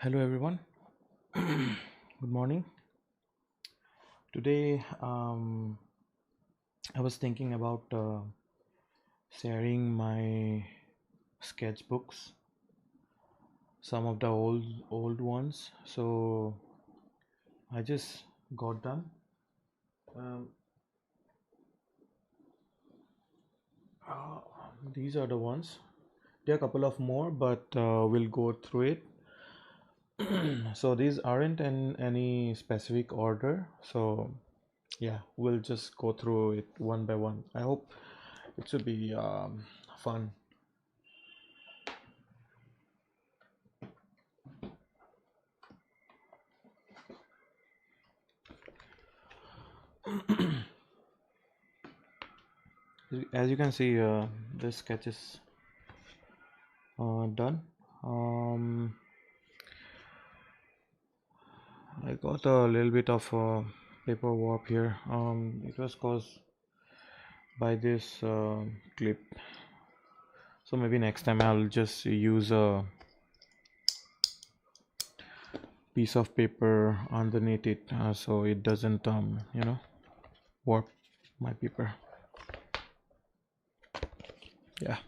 Hello everyone. Good morning. Today I was thinking about sharing my sketchbooks, some of the old ones. So I just got done. Um, uh, these are the ones. There are a couple of more, but we'll go through it. So these aren't in any specific order. So yeah, we'll just go through it one by one. I hope it should be fun. As you can see, this sketch is done. um, I got a little bit of paper warp here. It was caused by this clip, so maybe next time I'll just use a piece of paper underneath it, so it doesn't warp my paper. Yeah.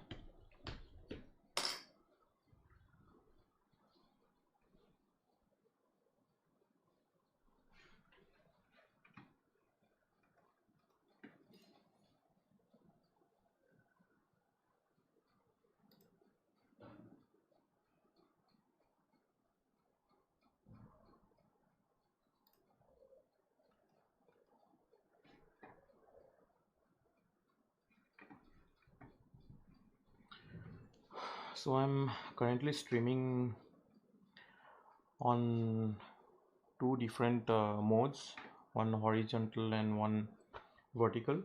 So I'm currently streaming on two different modes, one horizontal and one vertical.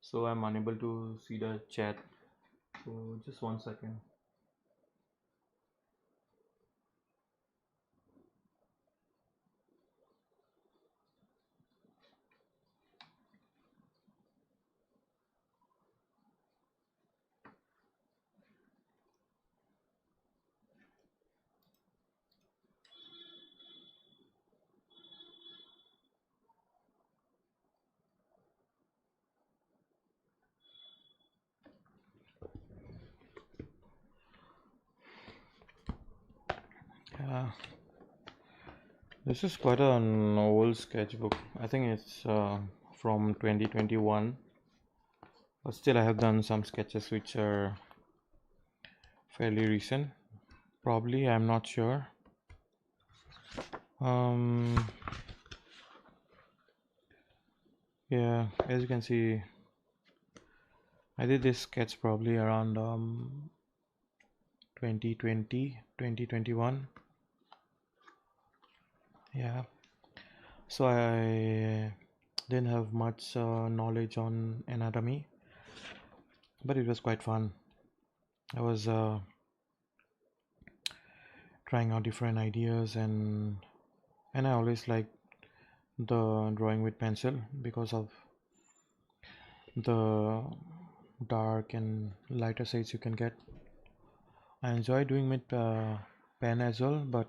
So I'm unable to see the chat. So just 1 second. Yeah, this is quite an old sketchbook. I think it's from 2021, but still I have done some sketches which are fairly recent. Probably, I'm not sure. Um, yeah, as you can see, I did this sketch probably around 2020, 2021. Yeah, so I didn't have much knowledge on anatomy, but it was quite fun. I was trying out different ideas, and I always like the drawing with pencil because of the dark and lighter shades you can get. I enjoy doing with pen as well, but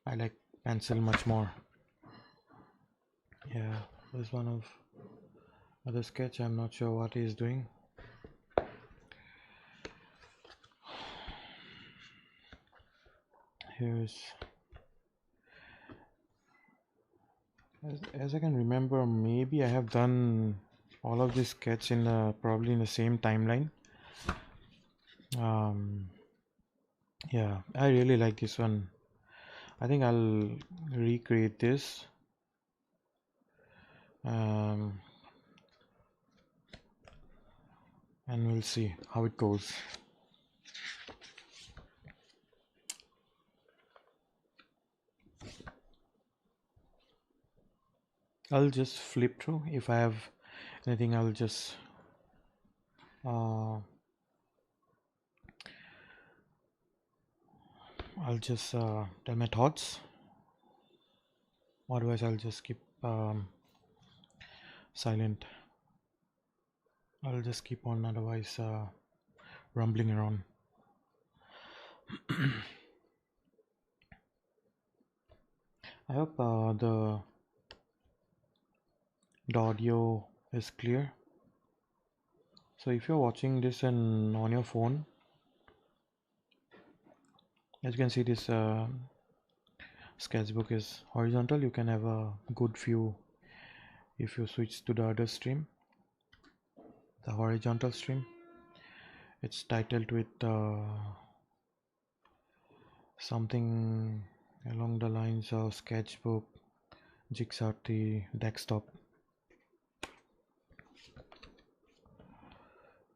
I like pencil much more. Yeah, there's one of other sketch. I'm not sure what he's doing. Here's, as I can remember, maybe I have done all of this sketch in probably in the same timeline. Yeah, I really like this one. I think I'll recreate this. And we'll see how it goes. I'll just flip through. If I have anything, I'll just tell my thoughts. Otherwise, I'll just keep silent. I'll just keep on, otherwise rumbling around. I hope the audio is clear. So if you're watching this on your phone, as you can see, this sketchbook is horizontal. You can have a good view if you switch to the other stream, the horizontal stream. It's titled with something along the lines of Sketchbook, Ziksarthi, desktop.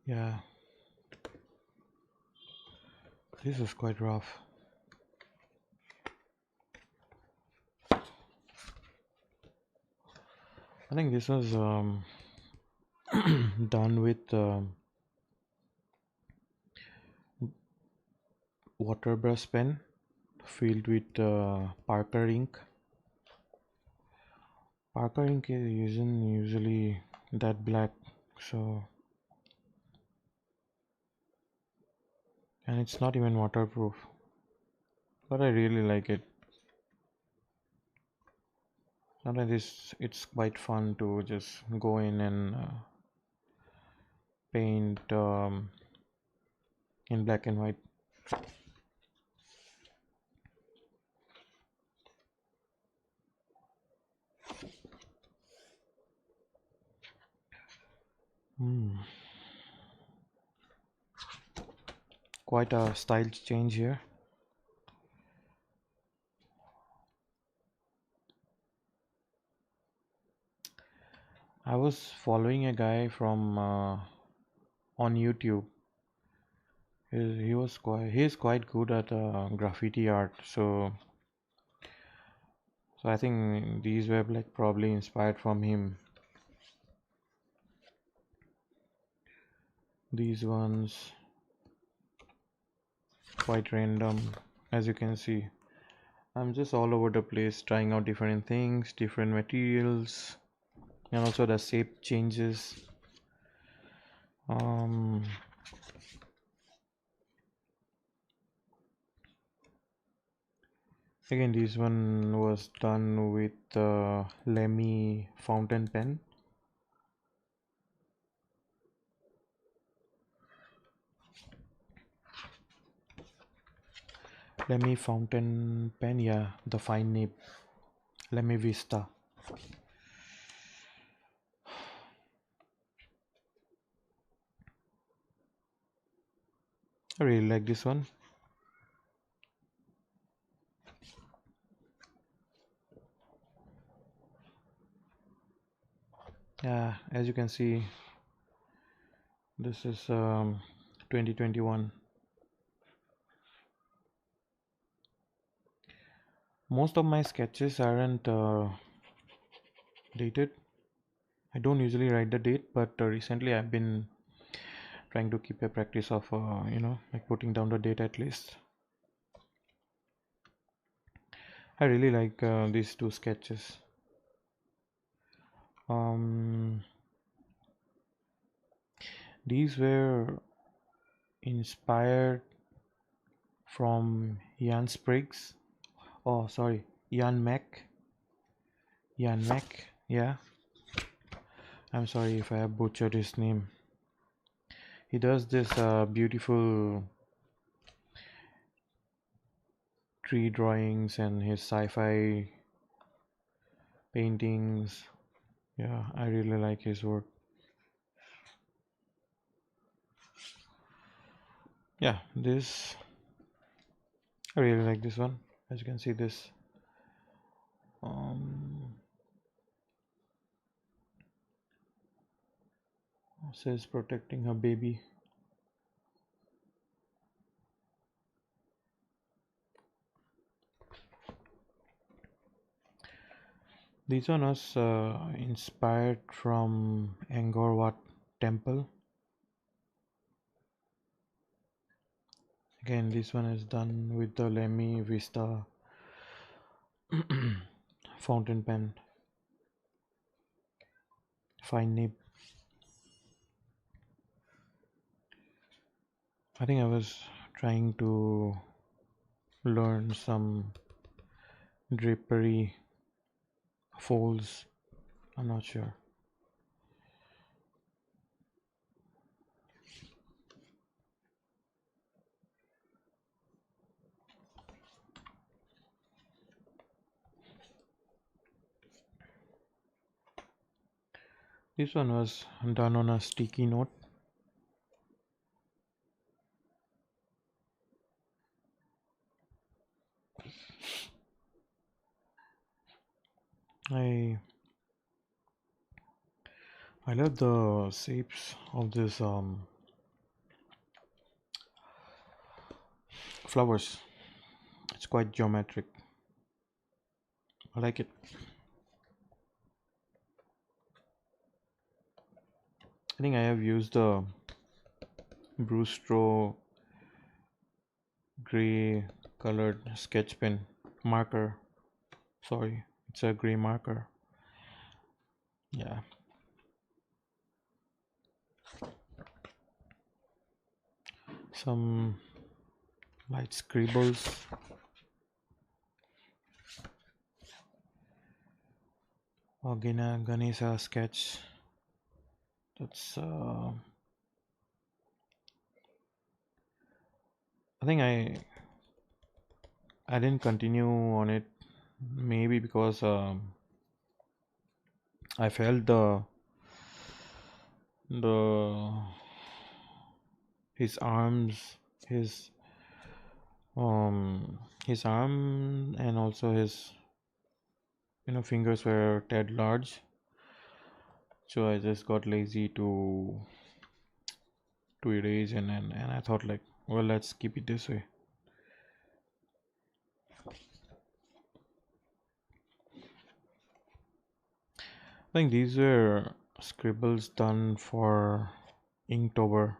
Yeah, this is quite rough. I think this was done with water brush pen filled with Parker ink. Parker ink isn't usually that black, so, and it's not even waterproof, but I really like it. Sometimes it's quite fun to just go in and paint in black and white. Hmm. Quite a style change here. I was following a guy from on YouTube. He's quite good at graffiti art. So I think these were like probably inspired from him. These ones quite random, as you can see. I'm just all over the place trying out different things, different materials, and also the shape changes. Um, Again, this one was done with Lemmy fountain pen. Lemmy fountain pen, yeah, the fine nib. Lemmy Vista. I really like this one. Yeah, as you can see, this is 2021. Most of my sketches aren't dated. I don't usually write the date, but recently I've been trying to keep a practice of like putting down the date at least. I really like these two sketches. um these were inspired from Jan Spriggs. Oh, sorry, Jan Mack. Jan Mack. Yeah, I'm sorry if I have butchered his name. He does this beautiful tree drawings and his sci-fi paintings. Yeah, I really like his work. Yeah, this, I really like this one. As you can see, this um says protecting her baby. These one was inspired from Angkor Wat temple. Again, this one is done with the Lemmy Vista fountain pen, fine nib. I think I was trying to learn some drapery folds. I'm not sure. This one was done on a sticky note. I love the shapes of this flowers. It's quite geometric. I like it. I think I have used the Brustro gray colored sketch pen marker. Sorry, it's a gray marker. Yeah. Some light scribbles. Ganesha sketch. That's I think I didn't continue on it, maybe because I felt the his arms, his his arm and also his fingers were tad large, so I just got lazy to erase, and I thought like, well, let's keep it this way. I think these were scribbles done for Inktober.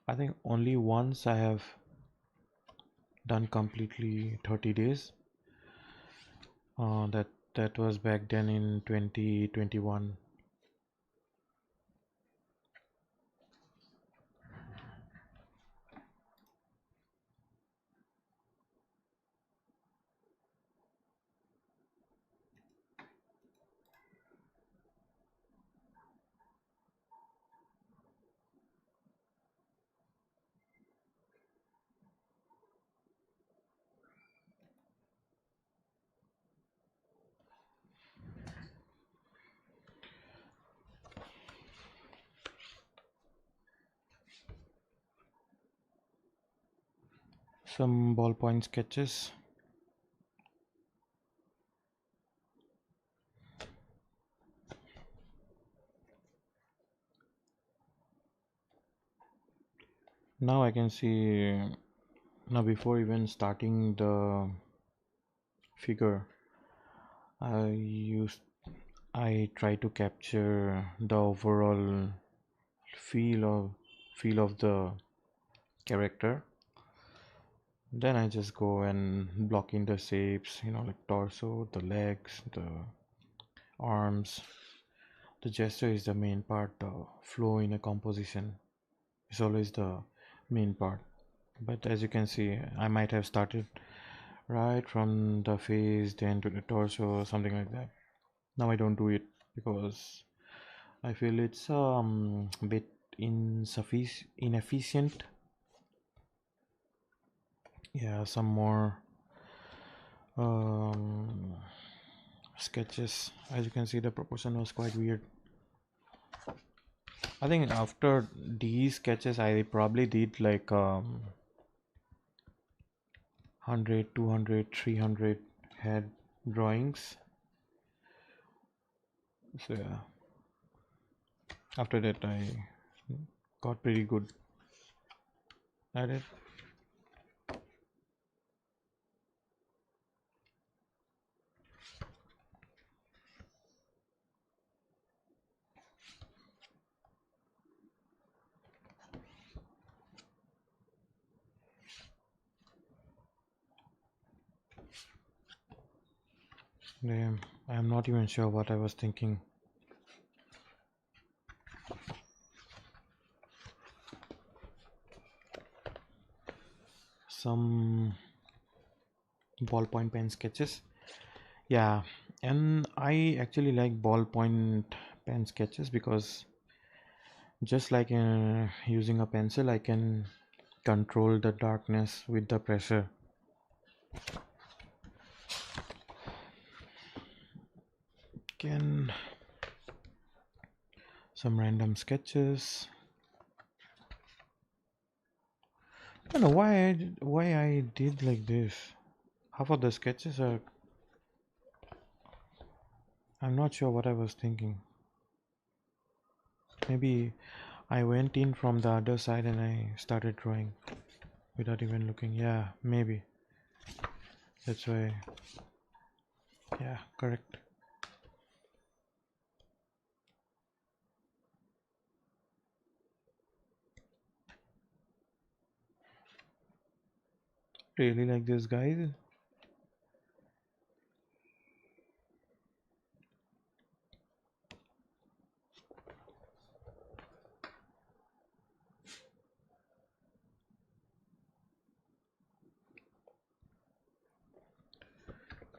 I think only once I have done completely 30 days. That was back then in 2021. Some ballpoint sketches. Now I can see, now before even starting the figure, I try to capture the overall feel of the character. Then I just go and block in the shapes, like torso, the legs, the arms. The gesture is the main part. The flow in a composition is always the main part. But as you can see, I might have started right from the face, then to the torso, or something like that. Now I don't do it because I feel it's a bit inefficient. Yeah, some more um, sketches. As you can see, the proportion was quite weird. I think after these sketches, I probably did like 100, 200, 300 head drawings. So yeah, after that I got pretty good at it. Damn, I'm not even sure what I was thinking. Some ballpoint pen sketches. Yeah, and I actually like ballpoint pen sketches because just like using a pencil, I can control the darkness with the pressure. Can some random sketches. I don't know why I did like this. Half of the sketches are. I'm not sure what I was thinking. Maybe I went in from the other side and I started drawing without even looking. Yeah, maybe that's why. Yeah, correct. Really like this, guys.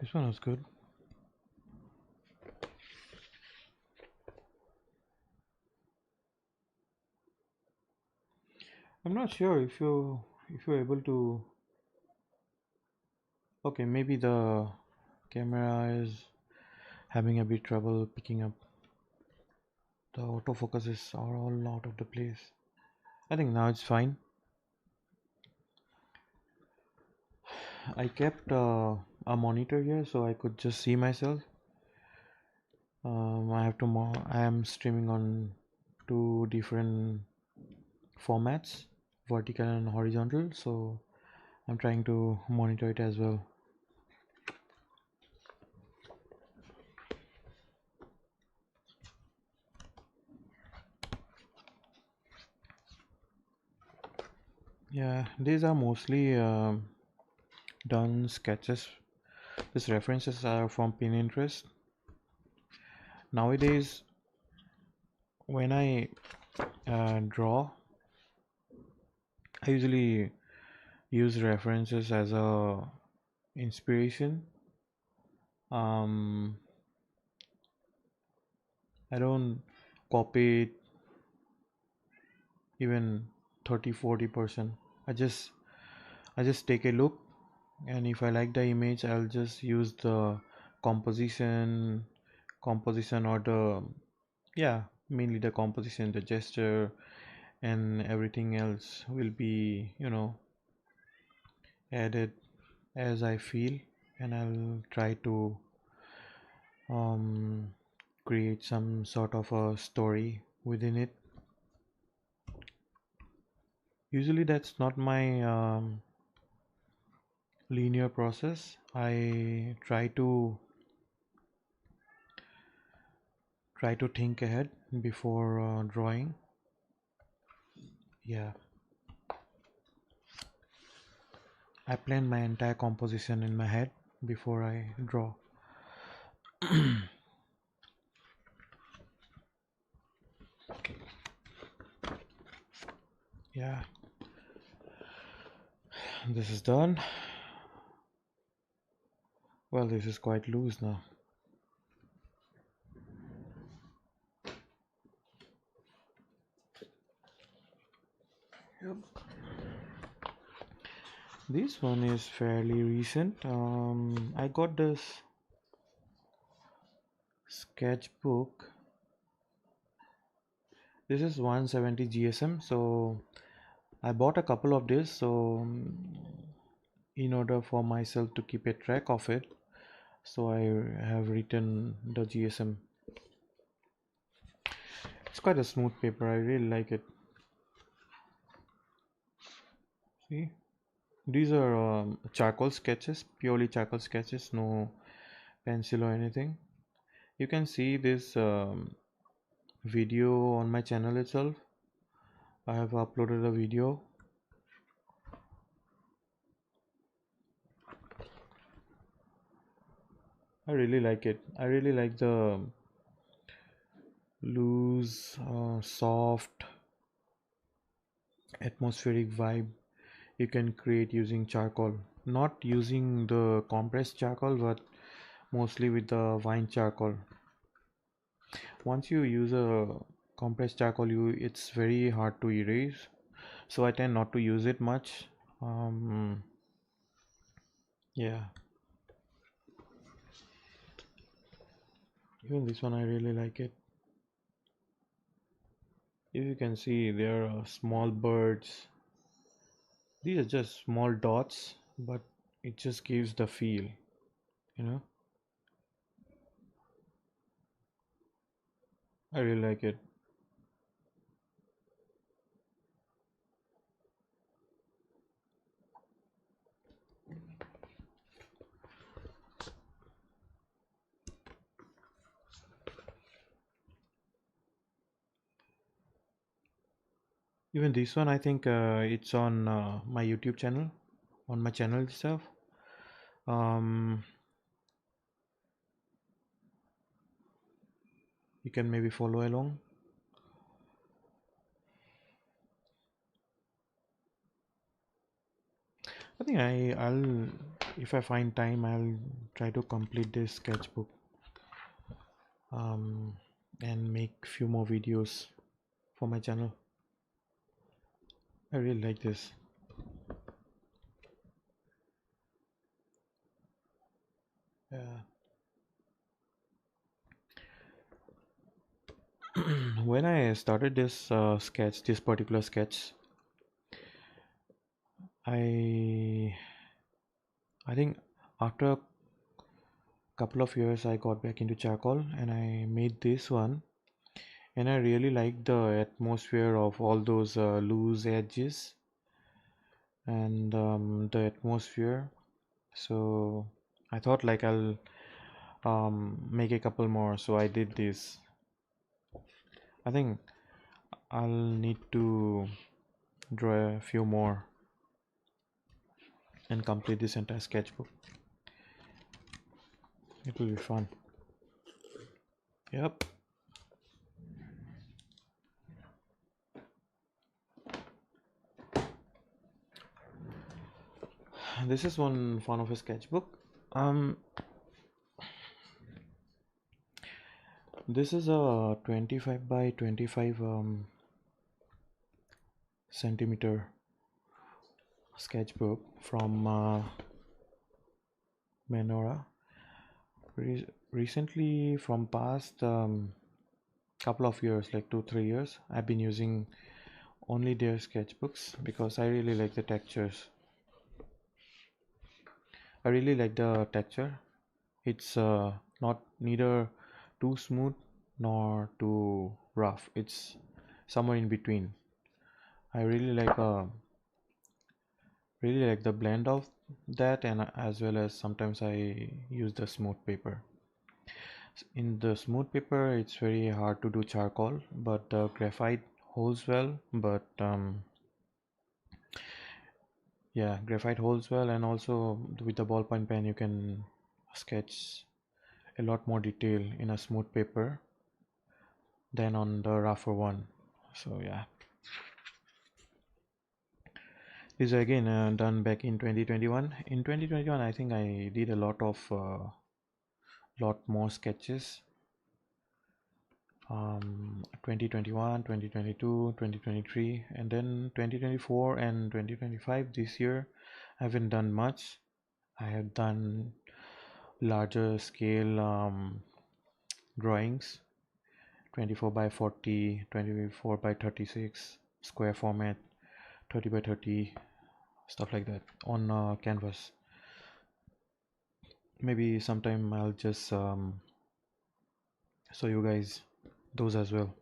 This one was good. I'm not sure if you're able to. Okay, maybe the camera is having a bit trouble picking up. The autofocuses are all out of the place. I think now it's fine. I kept a monitor here so I could just see myself. I am streaming on two different formats, vertical and horizontal. So I'm trying to monitor it as well. Yeah, these are mostly done sketches. These references are from Pinterest. Nowadays, when I draw, I usually use references as a inspiration. Um, I don't copy it even 30-40%. I just take a look, and if I like the image, I'll just use the composition or the, yeah, mainly the composition, the gesture, and everything else will be, added as I feel, and I'll try to um, create some sort of a story within it. Usually, that's not my linear process. I try to think ahead before drawing. Yeah, I plan my entire composition in my head before I draw. Yeah, this is done. Well, this is quite loose now. Yep. This one is fairly recent. I got this sketchbook. This is 170 GSM. So I bought a couple of this. So in order for myself to keep a track of it, so I have written the GSM. It's quite a smooth paper. I really like it. See, these are charcoal sketches, purely charcoal sketches, no pencil or anything. You can see this video on my channel itself. I have uploaded a video. I really like it. I really like the loose, soft, atmospheric vibe you can create using charcoal. Not using the compressed charcoal, but mostly with the vine charcoal. Once you use a compressed charcoal, it's very hard to erase, so I tend not to use it much. um, yeah, even this one I really like it. If you can see, there are small birds. These are just small dots, but it just gives the feel, you know. I really like it. Even this one, I think it's on my YouTube channel, on my channel itself. um, you can maybe follow along. I think I'll, if I find time, I'll try to complete this sketchbook, um, and make few more videos for my channel. I really like this. Yeah. When I started this this particular sketch, I I think after a couple of years I got back into charcoal and I made this one, and I really like the atmosphere of all those loose edges and the atmosphere. So I thought like I'll make a couple more, so I did this. I think I'll need to draw a few more and complete this entire sketchbook. It will be fun. Yep. This is one fun of a sketchbook. Um, this is a 25 by 25 centimeter sketchbook from Menora. Recently, from past couple of years, like 2 3 years, I've been using only their sketchbooks because I really like the textures. I really like the texture. It's not neither too smooth nor too rough. It's somewhere in between. I really like the blend of that, and as well as sometimes I use the smooth paper. In the smooth paper, it's very hard to do charcoal, but the graphite holds well. But yeah, graphite holds well, and also with the ballpoint pen, you can sketch a lot more detail in a smooth paper than on the rougher one. So yeah, this is again done back in 2021. In 2021, I think I did a lot more sketches. 2021, 2022, 2023, and then 2024 and 2025. This year I haven't done much. I have done larger scale drawings, 24 by 40, 24 by 36 square format, 30 by 30, stuff like that on canvas. Maybe sometime I'll just show you guys those as well.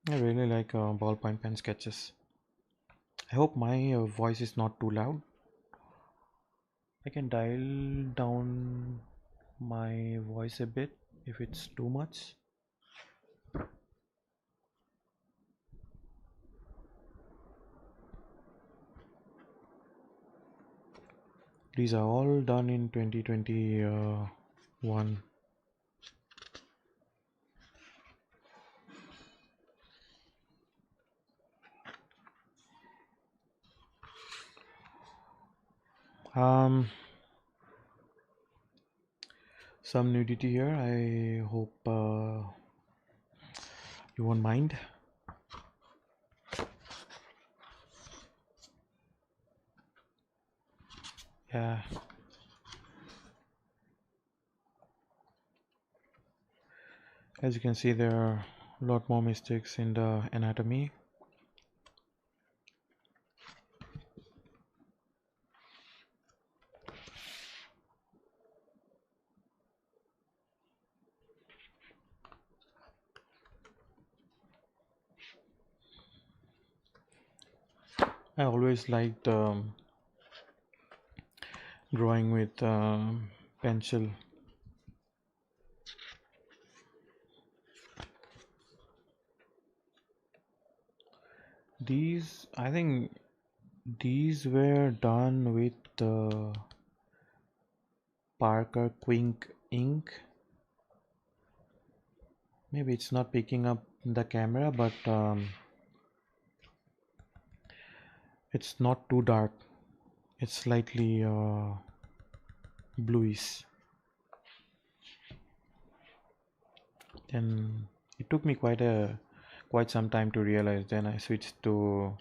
I really like ballpoint pen sketches. I hope my voice is not too loud. I can dial down my voice a bit if it's too much. These are all done in 2021. Um, some nudity here. I hope you won't mind. Yeah. As you can see, there are a lot more mistakes in the anatomy. I always liked drawing with pencil. These, I think, these were done with Parker Quink ink. Maybe it's not picking up the camera, but it's not too dark. It's slightly bluish. Then it took me quite some time to realize. Then I switched to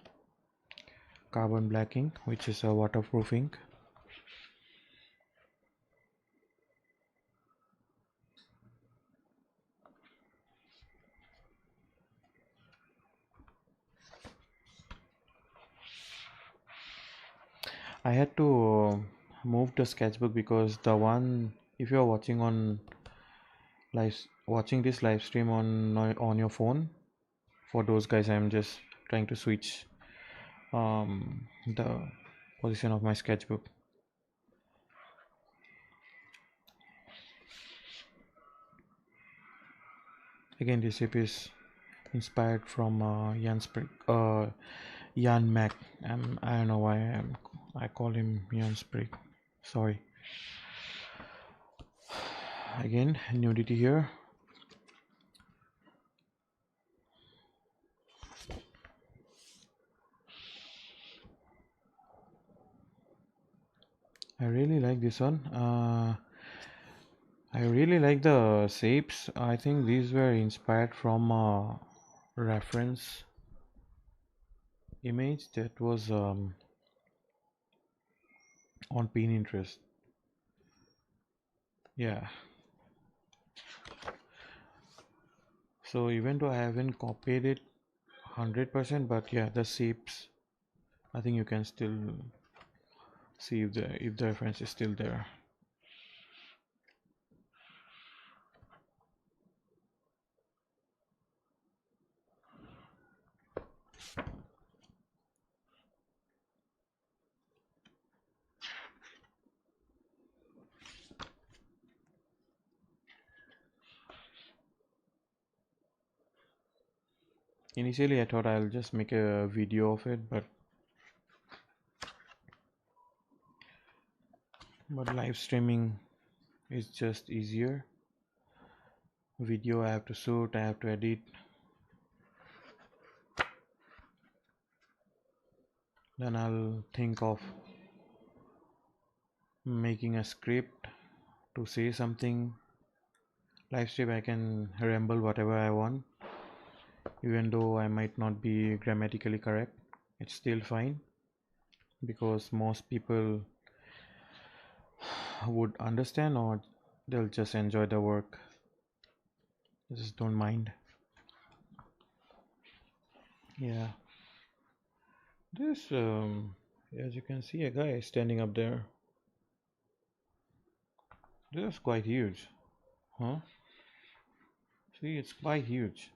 carbon black ink, which is a waterproof ink. I had to move the sketchbook because the one, if you are watching on watching this live stream on your phone, for those guys, I'm just trying to switch the position of my sketchbook. Again, this shape is inspired from Jan Mack. I don't know why I call him Jan Sprig. Sorry. Again, nudity here. I really like this one. I really like the shapes. I think these were inspired from a reference image that was on Pinterest. Yeah. So even though I haven't copied it 100%, but yeah, the shapes, I think you can still see if the reference is still there. Initially, I thought I'll just make a video of it, but live streaming is just easier. Video I have to shoot, I have to edit. Then I'll think of making a script to say something. Live stream I can ramble whatever I want, even though I might not be grammatically correct. It's still fine because most people would understand, or they'll just enjoy the work. I just don't mind. Yeah. This, as you can see, a guy standing up there. This is quite huge. Huh? See, it's quite huge.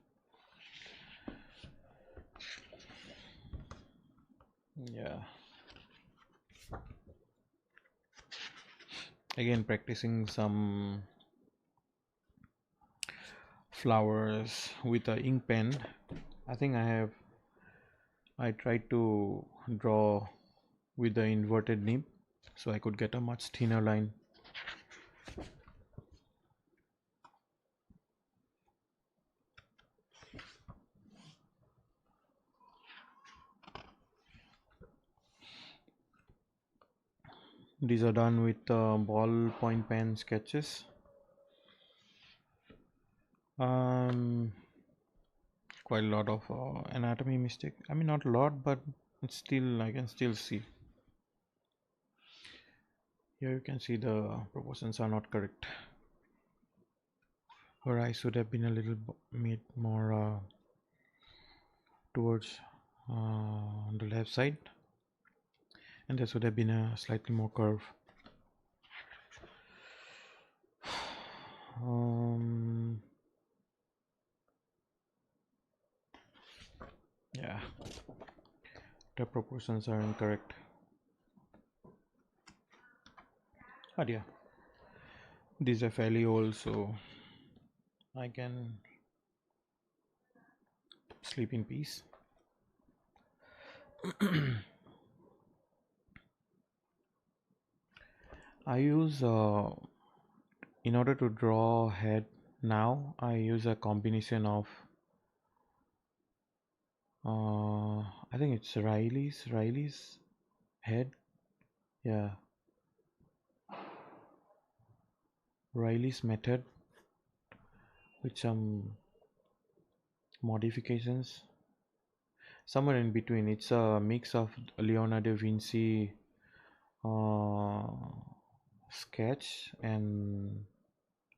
Yeah. Again, practicing some flowers with a ink pen. I think I tried to draw with the inverted nib so I could get a much thinner line. These are done with ballpoint pen sketches. Quite a lot of anatomy mistake. I mean, not a lot, but it's still, I can still see. Here you can see the proportions are not correct. Her eyes should have been a little made more towards on the left side, and there should have been a slightly more curve. Yeah, the proportions are incorrect. But yeah, these are fairly old, so I can sleep in peace. I use in order to draw head now, I use a combination of I think it's Riley's head. Yeah, Riley's method with some modifications. Somewhere in between, it's a mix of Leonardo da Vinci uh, sketch and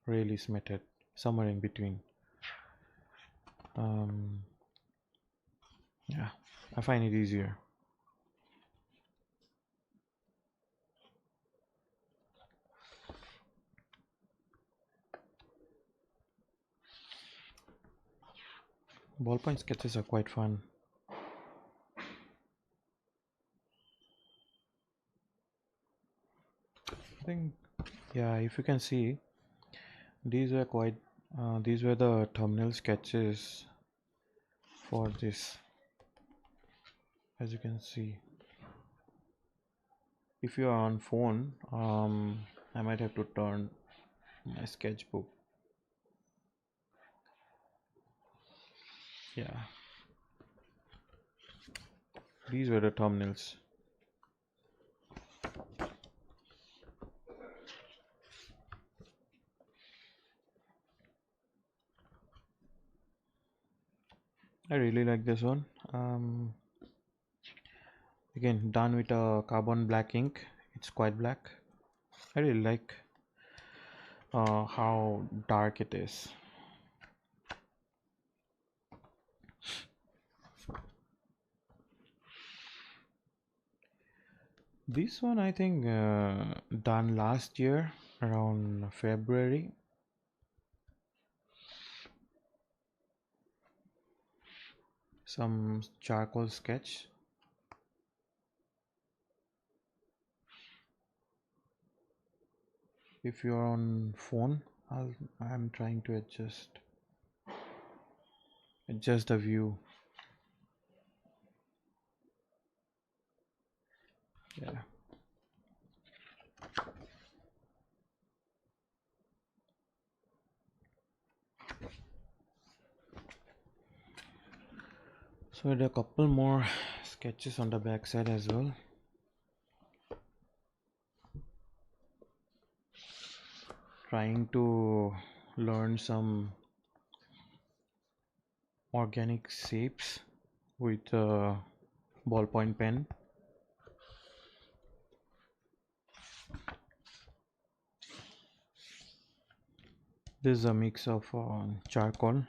Rayleigh's method. Somewhere in between. Yeah, I find it easier. Ballpoint sketches are quite fun. I think, yeah, if you can see, these were quite these were the thumbnail sketches for this, as you can see. If you are on phone, I might have to turn my sketchbook. Yeah, these were the thumbnails. I really like this one. Again, done with a carbon black ink. It's quite black. I really like how dark it is. This one I think done last year around February. Some charcoal sketch. If you're on phone, I'm trying to adjust the view. Yeah. So there are a couple more sketches on the back side as well. Trying to learn some organic shapes with a ballpoint pen. This is a mix of charcoal.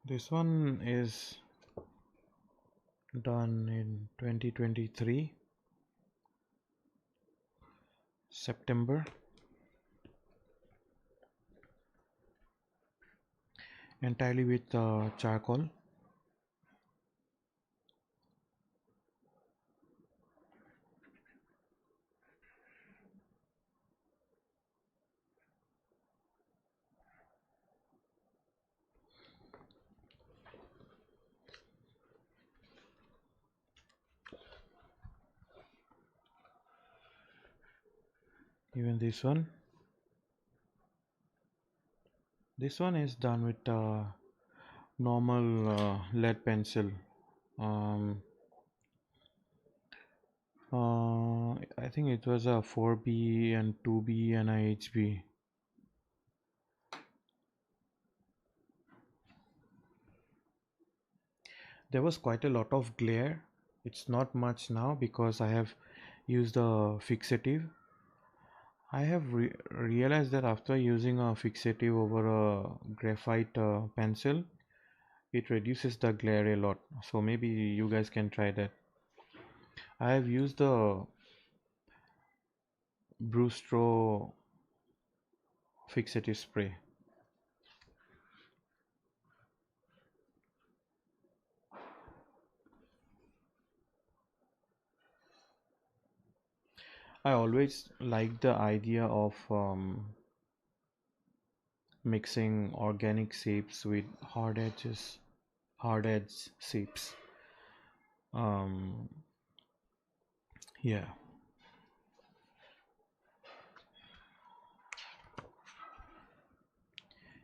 This one is done in 2023 September, entirely with charcoal. Even this one. This one is done with normal lead pencil. um, I think it was a 4B and 2B and a HB. There was quite a lot of glare. It's not much now because I have used a fixative. I have realized that after using a fixative over a graphite pencil, it reduces the glare a lot. So maybe you guys can try that. I have used the Brustro fixative spray. I always like the idea of mixing organic shapes with hard edge shapes. Um, yeah.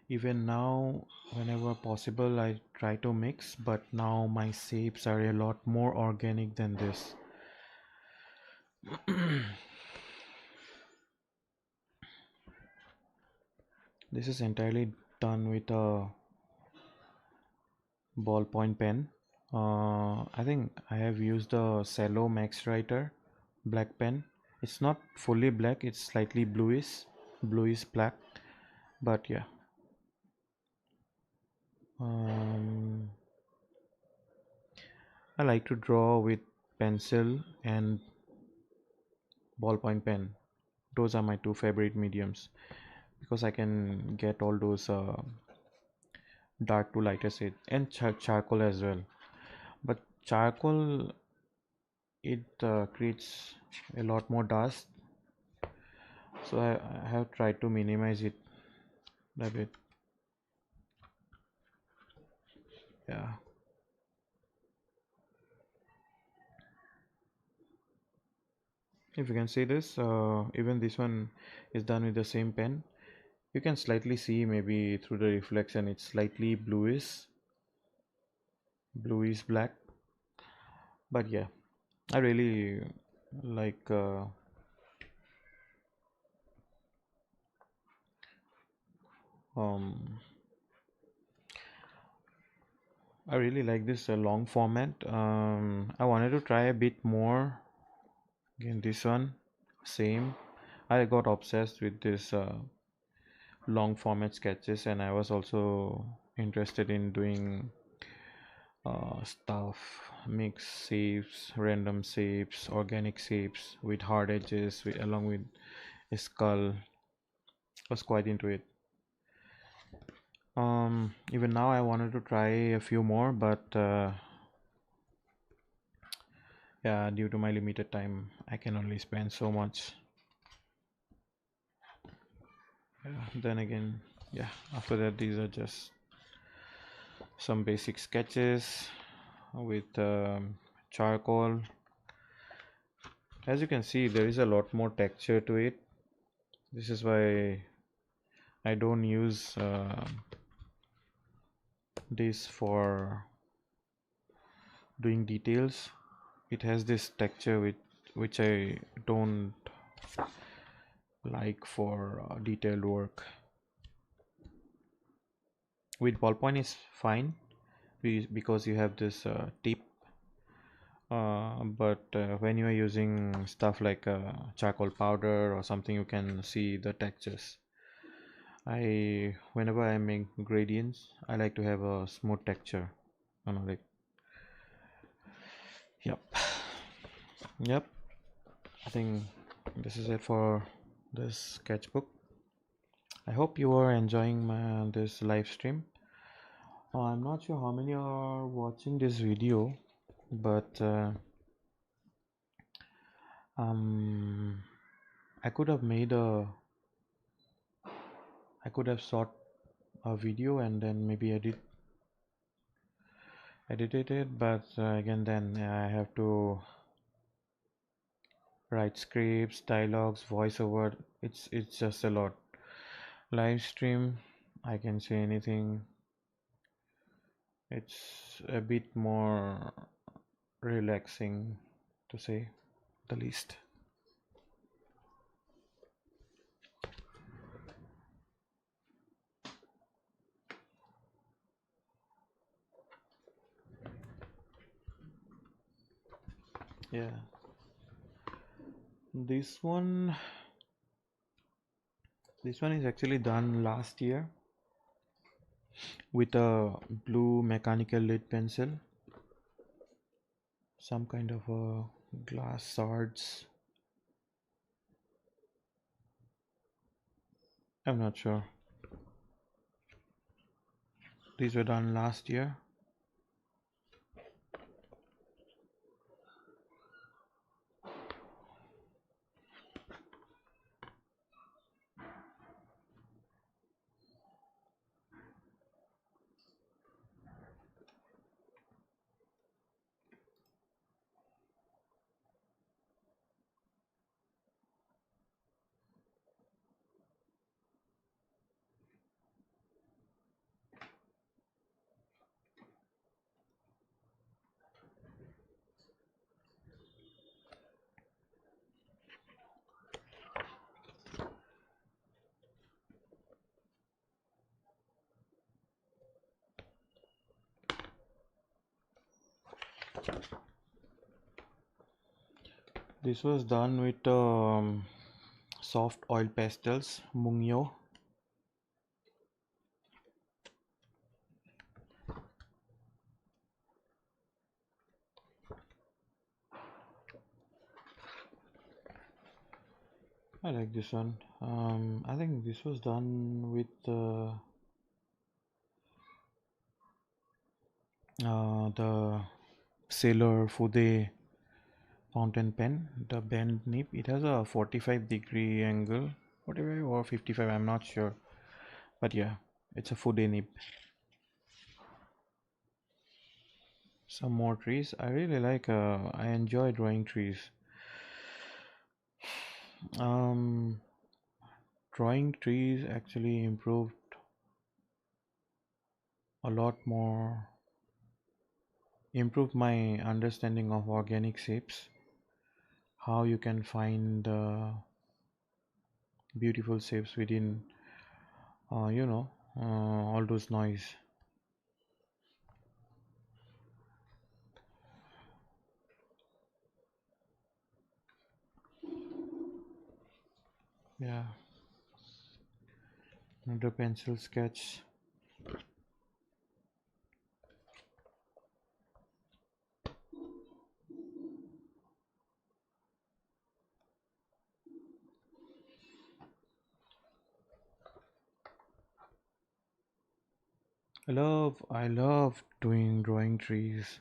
Even now, whenever possible, I try to mix, but now my shapes are a lot more organic than this. This is entirely done with a ballpoint pen. I think I have used the Cello Max Writer black pen. It's not fully black, it's slightly bluish black, but yeah. Um, I like to draw with pencil and ballpoint pen. Those are my two favorite mediums because I can get all those dark to lighter shade and charcoal as well. But charcoal, it creates a lot more dust, so I have tried to minimize it a bit. Yeah. If you can see this, even this one is done with the same pen. You can slightly see maybe through the reflection it's slightly bluish black, but yeah, I really like um I really like this long format. I wanted to try a bit more. Again, this one, same. I got obsessed with this long format sketches, and I was also interested in doing stuff, mix shapes, random shapes, organic shapes with hard edges, along with a skull. I was quite into it. Even now, I wanted to try a few more, but yeah, due to my limited time, I can only spend so much. Yeah, then again, yeah, after that, these are just some basic sketches with charcoal. As you can see, there is a lot more texture to it. This is why I don't use this for doing details. It has this texture which I don't like for detailed work. With ballpoint is fine because you have this tip, but when you are using stuff like charcoal powder or something, you can see the textures. Whenever I make gradients, I like to have a smooth texture. Like, yep, yep. I think this is it for this sketchbook. I hope you are enjoying this live stream. I'm not sure how many are watching this video, but um, I could have made a I could have shot a video and then maybe edited it, but again then I have to write scripts, dialogues, voiceover. It's just a lot. Live stream, I can say anything. It's a bit more relaxing, to say the least. Yeah, this one this one is actually done last year with a blue mechanical lead pencil, some kind of a glass shards. I'm not sure. These were done last year. This was done with soft oil pastels, Mungyo. I like this one. I think this was done with the Sailor Fude fountain pen, the bend nib. It has a 45-degree angle, 45 or 55, I'm not sure. But yeah, it's a Fude nib. Some more trees. I really like, I enjoy drawing trees. Um, Drawing trees actually improved a lot more, improved my understanding of organic shapes, how you can find beautiful shapes within, all those noise. Yeah, another pencil sketch. I love doing drawing trees.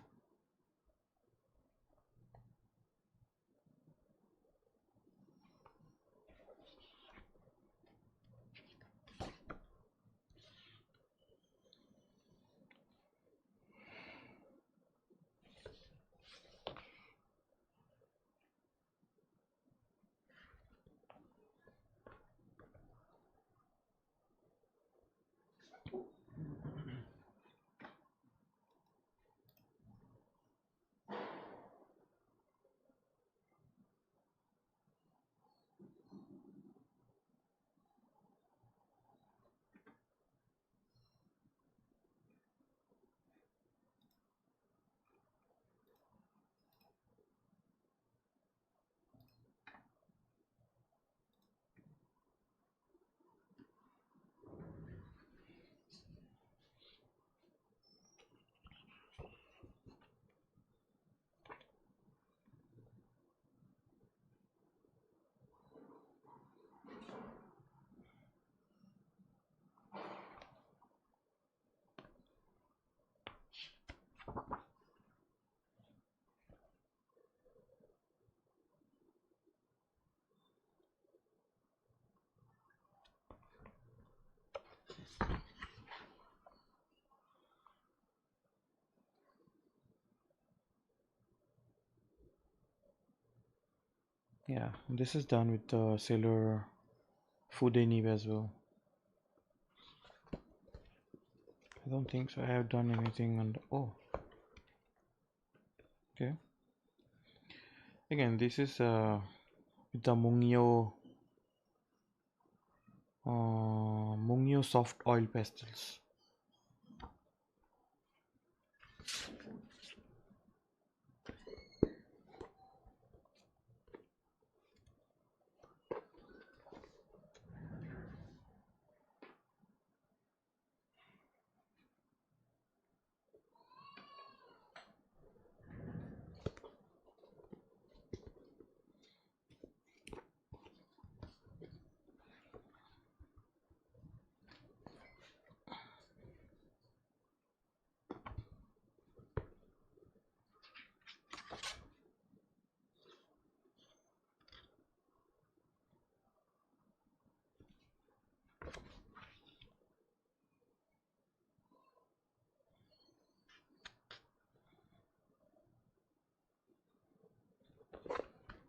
Yeah, this is done with the Sailor Food nib as well. I don't think so I have done anything on the, oh, okay. Again, this is the Mungyo soft oil pastels.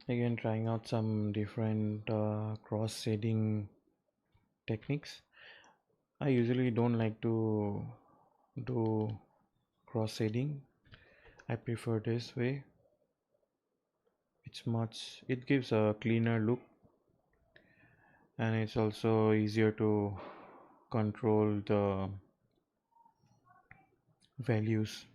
Again, trying out some different cross shading techniques. I usually don't like to do cross shading. I prefer this way. It gives a cleaner look, and it's also easier to control the values.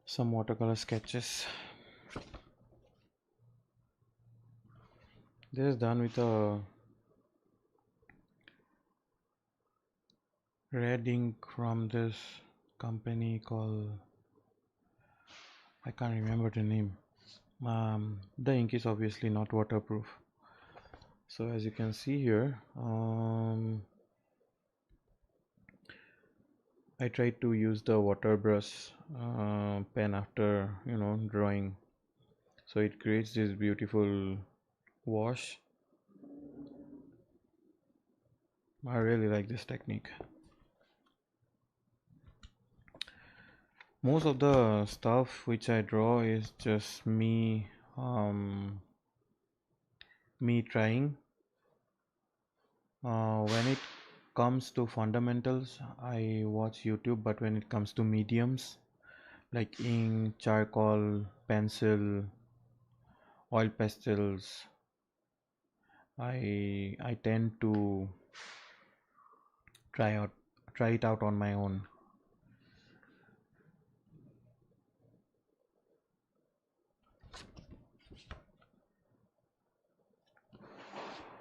Some watercolor sketches. This is done with a red ink from this company called, I can't remember the name. The ink is obviously not waterproof. So as you can see here, I tried to use the water brush pen after drawing, so it creates this beautiful wash. I really like this technique. Most of the stuff which I draw is just me trying. When it comes to fundamentals, I watch YouTube, but when it comes to mediums like ink, charcoal, pencil, oil pastels, I tend to try it out on my own.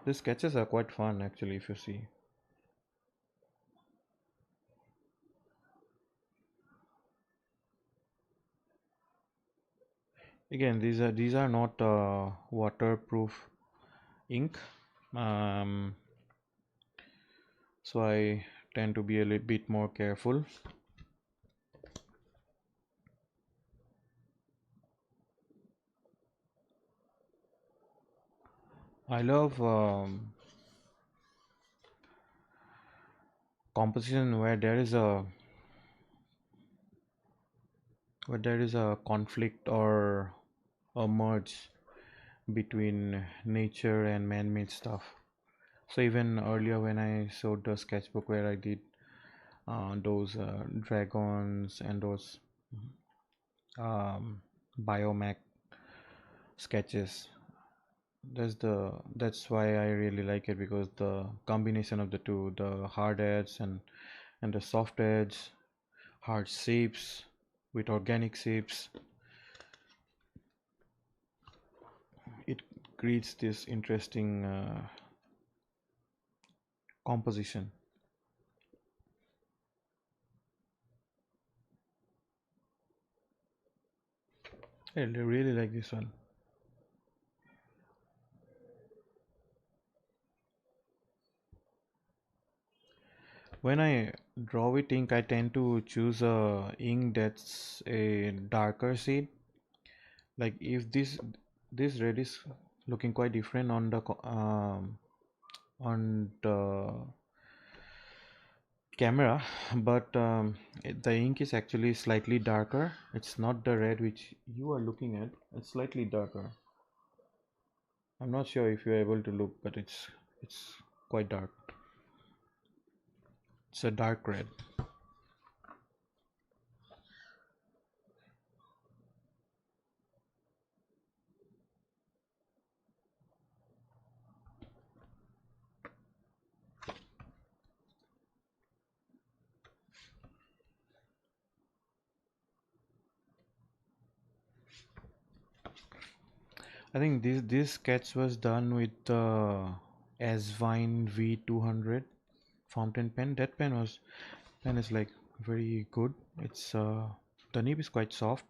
The sketches are quite fun actually, if you see. Again, these are not waterproof ink, um, so I tend to be a little bit more careful. I love composition where there is a conflict or a merge between nature and man-made stuff. So even earlier when I showed the sketchbook where I did those dragons and those biomac sketches, that's why I really like it, because the combination of the two, the hard edge and the soft edge, hard shapes with organic shapes, it creates this interesting composition. I really like this one. When I draw with ink, I tend to choose a ink that's a darker shade. Like if this red is looking quite different on the camera, but the ink is actually slightly darker. It's not the red which you are looking at. It's slightly darker. I'm not sure if you're able to look, but it's quite dark. It's a dark red. I think this sketch was done with the Svine V200 fountain pen. That pen is like very good. It's the nib is quite soft.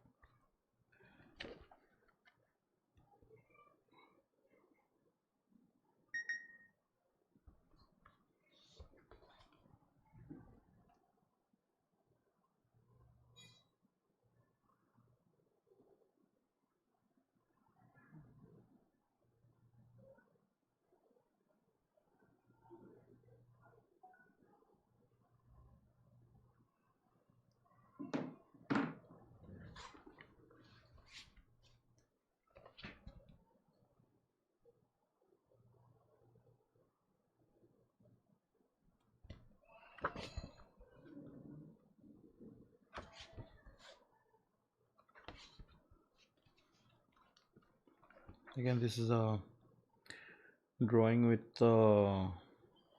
Again, this is a drawing with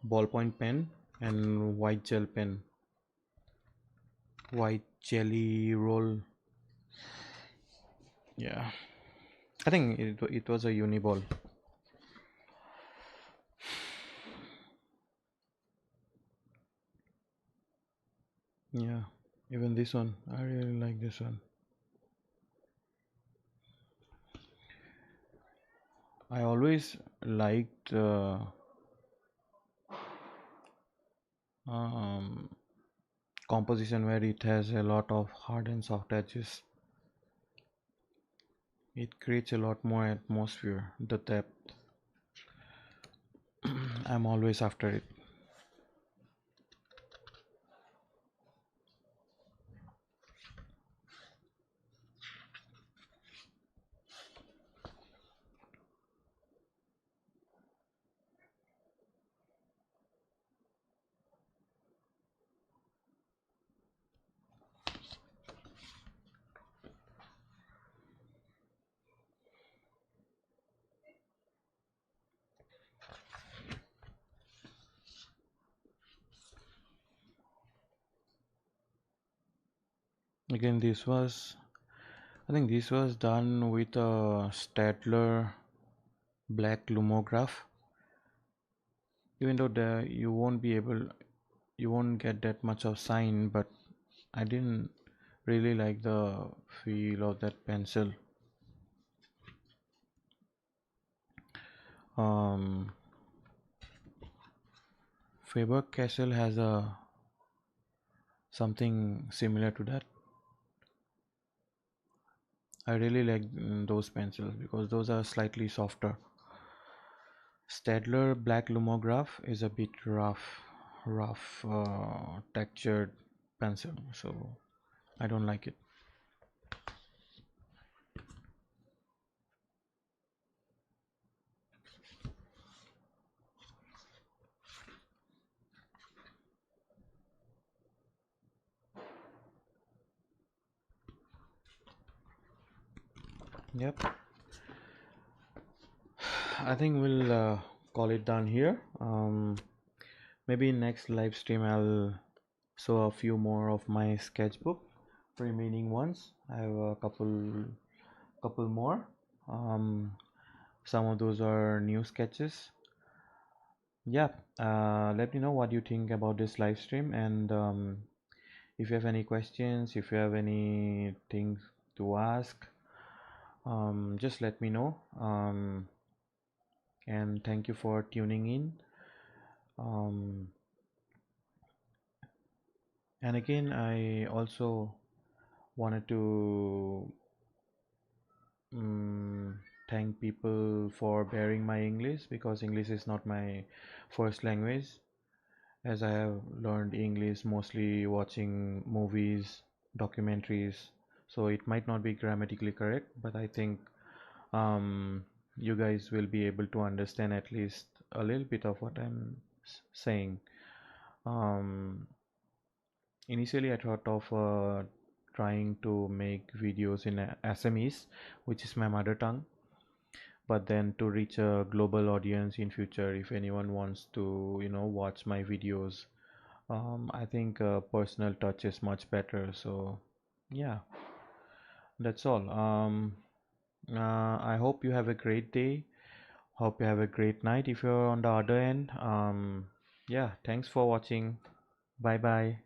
ballpoint pen and white gel pen, white jelly roll. Yeah, I think it was a uniball. Yeah, even this one, I really like this one. I always liked um, composition where it has a lot of hard and soft edges. It creates a lot more atmosphere, the depth. I'm always after it. Again, I think this was done with a Stadler black lumograph. Even though you won't get that much of shine, but I didn't really like the feel of that pencil. Um, Faber-Castell has a something similar to that. I really like those pencils because those are slightly softer. Stadler black lumograph is a bit rough textured pencil, so I don't like it. Yep, I think we'll call it done here. Maybe next live stream I'll show a few more of my sketchbook remaining ones. I have a couple more. Some of those are new sketches. Yeah, let me know what you think about this live stream, and if you have any questions, if you have anything to ask, just let me know. And thank you for tuning in. um, And again, I also wanted to mm, thank people for bearing my English, because English is not my first language, as I have learned English mostly watching movies, documentaries. So it might not be grammatically correct, but I think you guys will be able to understand at least a little bit of what I'm saying. Um, Initially, I thought of trying to make videos in Assamese, which is my mother tongue, but then to reach a global audience in future, if anyone wants to, watch my videos, I think personal touch is much better. So, yeah, that's all. I hope you have a great day. Hope you have a great night if you're on the other end. Yeah, thanks for watching. Bye bye.